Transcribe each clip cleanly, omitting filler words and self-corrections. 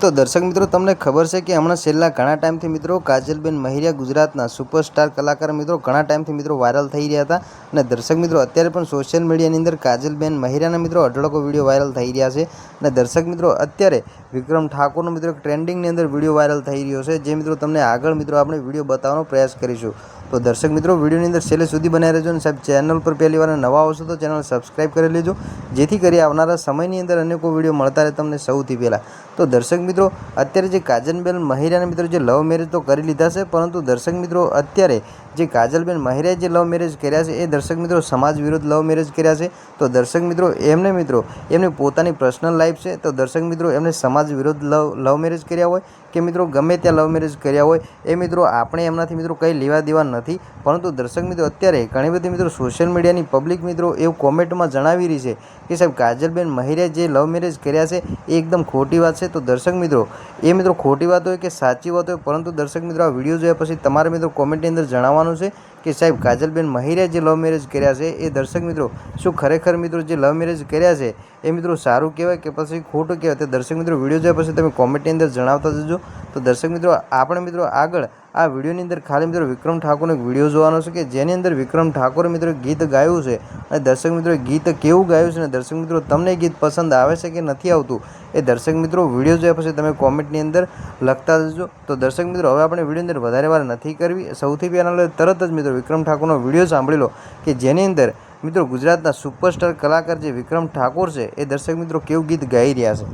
तो दर्शक मित्रों तमने खबर है कि हमणां छेल्ला घणा टाइम थी मित्रों काजलबेन महिरिया गुजरातना सुपरस्टार कलाकार मित्रों घणा टाइम थी मित्रों वायरल थई रह्या हता अने दर्शक मित्रों अत्यारे पण सोशियल मीडियानी अंदर काजलबेन महिरियाना मित्रों अढळको विडियो वायरल थई रह्या छे अने दर्शक मित्रों अत्यारे विक्रम ठाकुरनो मित्रों ट्रेंडिंगनी अंदर विडियो वायरल थई रह्यो छे जे मित्रों तमने आगळ मित्रों आपणे विडियो बतावવાનો प्रयास करीशुं। तो दर्शक मित्रों विडियोनी अंदर छेल्ले सुधी बनाई रहेजो अने साहेब चेनल पर पहली वार नवा आवशो तो चेनल सब्सक्राइब करी लेजो जेथी करी आवनारा समयनी अंदर अनेको विडियो मळता रहे तमने सौथी पहेला। तो दर्शक मित्रों अत्यारे जे काजलबेन महिरियाने मित्रों जे लव मेरेज तो करी लीधा छे परंतु दर्शक मित्रों अत्यारे जे काजलबेन महिरियाए जे लव मेरेज कर्या छे ए दर्शक मित्रों समाज विरुद्ध लव मेरेज कर्या छे। तो दर्शक मित्रों एमने मित्रों एमनी पोतानी पर्सनल लाइफ छे तो दर्शक मित्रों एमने समाज विरुद्ध लव मेरेज कर्या होय कि मित्रों गमे त्या लव मेरेज कर्या होय ए मित्रों आपणे एमनाथी मित्रों कई लेवा देवा नथी परंतु दर्शक मित्रों अत्यारे घणी बधी मित्रों सोशियल मीडियानी पब्लिक मित्रों एवुं कॉमेंटमां जणावी रही छे कि साहेब काजलबेन महिरियाए जे लव मेरेज कर्या छे ए एकदम खोटी वात छे। तो दर्शक मित्रों ए मित्रों खोटी वात होय कि साची वात होय परंतु दर्शक मित्रों आ विडियो जोया पछी तमारे मित्रों कॉमेंटनी अंदर जणाववानुं छे कि साहेब काजलबेन महिरियाए जे लव मेरेज कर्या छे ए दर्शक मित्रों शुं खरेखर मित्रों जे लव मेरेज कर्या छे ए मित्रों सारूं कहेवाय कि पछी खोटुं कहेवाय ते दर्शक मित्रों विडियो जोया पछी तमे कॉमेंटनी अंदर जणावता जजो। तो दर्शक मित्रों आपणे मित्रों आगळ आ विडियोनी अंदर खाली मित्रों विक्रम ठाकुरनो एक विडियो जोवानो छे कि जेनी अंदर विक्रम ठाकुरे मित्रों गीत गायुं छे अने दर्शक मित्रों गीत केवुं गायुं छे अने दर्शक मित्रों तमने गीत पसंद आवे छे कि नथी आवतुं ए दर्शक मित्रों विडियो जोया पछी तमे कॉमेंटनी अंदर लखता जजो। तो दर्शक मित्रों हवे आपणे विडियो अंदर वधारे वार नथी करवी सौथी पहेला तरत ज मित्रों विक्रम ठाकुरनो विडियो सांभळी लो कि जेनी अंदर मित्रों गुजरातना सुपरस्टार कलाकार जे विक्रम ठाकुर छे ए दर्शक मित्रों केवुं गीत गाई रह्या छे।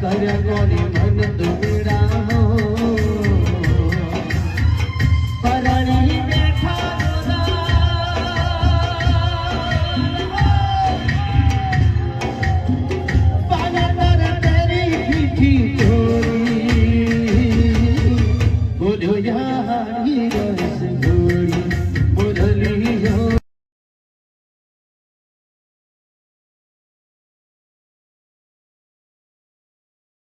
કર્યા